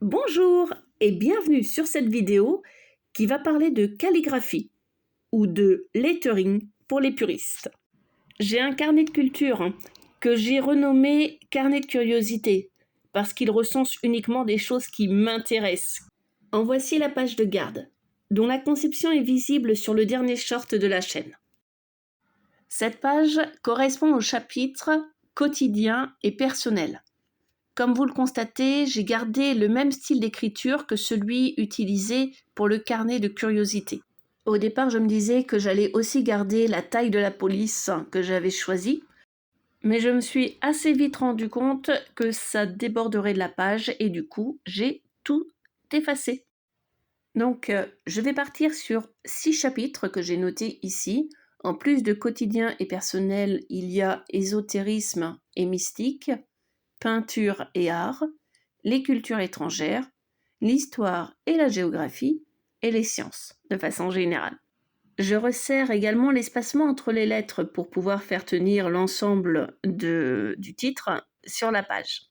Bonjour et bienvenue sur cette vidéo qui va parler de calligraphie ou de lettering pour les puristes. J'ai un carnet de culture que j'ai renommé carnet de curiosité parce qu'il recense uniquement des choses qui m'intéressent. En voici la page de garde, dont la conception est visible sur le dernier short de la chaîne. Cette page correspond au chapitre quotidien et personnel. Comme vous le constatez, j'ai gardé le même style d'écriture que celui utilisé pour le carnet de curiosité. Au départ, je me disais que j'allais aussi garder la taille de la police que j'avais choisie, mais je me suis assez vite rendu compte que ça déborderait de la page et du coup, j'ai tout effacé. Donc, je vais partir sur 6 chapitres que j'ai notés ici. En plus de quotidien et personnel, il y a ésotérisme et mystique, peinture et art, les cultures étrangères, l'histoire et la géographie, et les sciences, de façon générale. Je resserre également l'espacement entre les lettres pour pouvoir faire tenir l'ensemble du titre sur la page.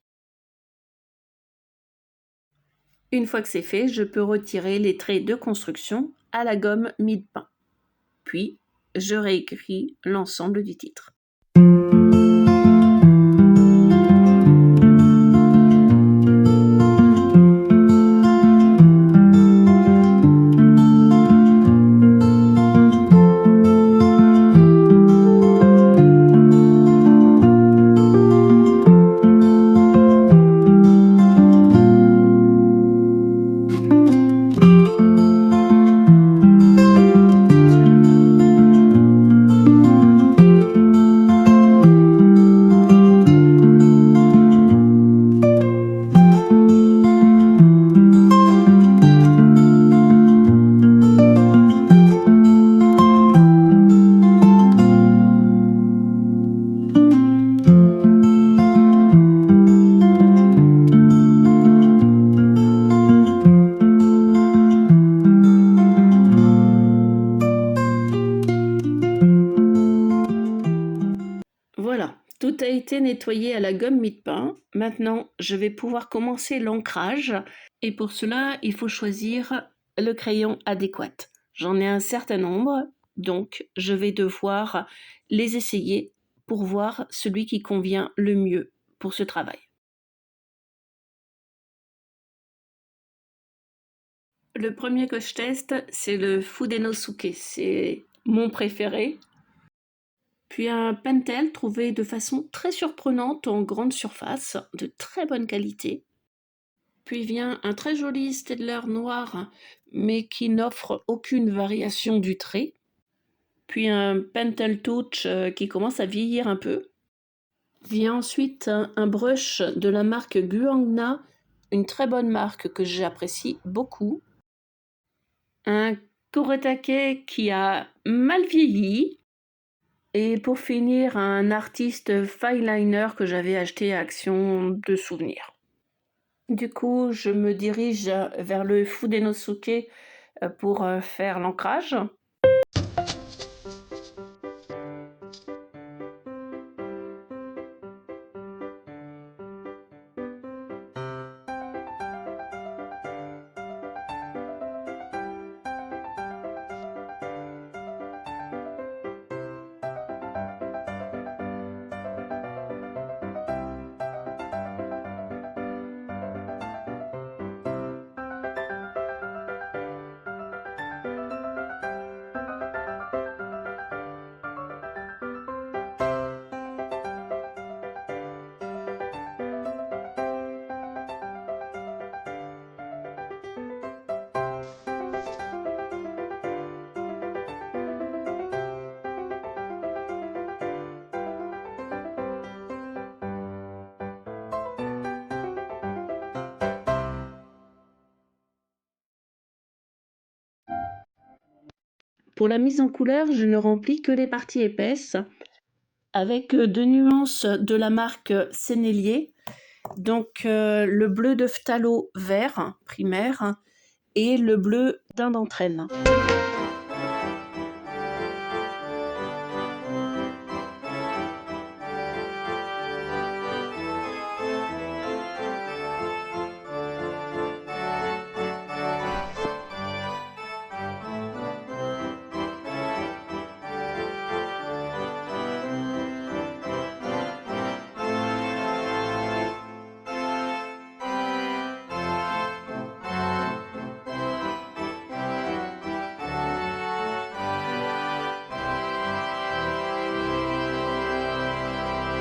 Une fois que c'est fait, je peux retirer les traits de construction à la gomme mie-de-pain. Puis, je réécris l'ensemble du titre. Voilà, tout a été nettoyé à la gomme mie-de-pain. Maintenant, je vais pouvoir commencer l'ancrage. Et pour cela, il faut choisir le crayon adéquat. J'en ai un certain nombre, donc je vais devoir les essayer pour voir celui qui convient le mieux pour ce travail. Le premier que je teste, c'est le Fudenosuke. C'est mon préféré. Puis un Pentel trouvé de façon très surprenante en grande surface, de très bonne qualité. Puis vient un très joli Staedtler noir, mais qui n'offre aucune variation du trait. Puis un Pentel Touch qui commence à vieillir un peu. Vient ensuite un brush de la marque Guangna, une très bonne marque que j'apprécie beaucoup. Un Kuretake qui a mal vieilli. Et pour finir, un artiste fineliner que j'avais acheté à Action de Souvenirs. Du coup, je me dirige vers le Fudenosuke pour faire l'ancrage. Pour la mise en couleur, je ne remplis que les parties épaisses avec deux nuances de la marque Sennelier. Donc le bleu de phthalo vert primaire et le bleu d'un d'entraîne.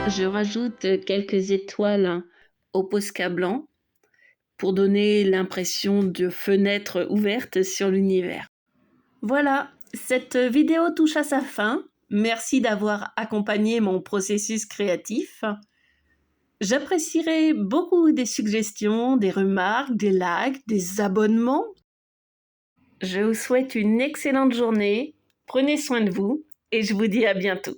Je rajoute quelques étoiles au Posca blanc pour donner l'impression de fenêtre ouverte sur l'univers. Voilà, cette vidéo touche à sa fin. Merci d'avoir accompagné mon processus créatif. J'apprécierais beaucoup des suggestions, des remarques, des likes, des abonnements. Je vous souhaite une excellente journée. Prenez soin de vous et je vous dis à bientôt.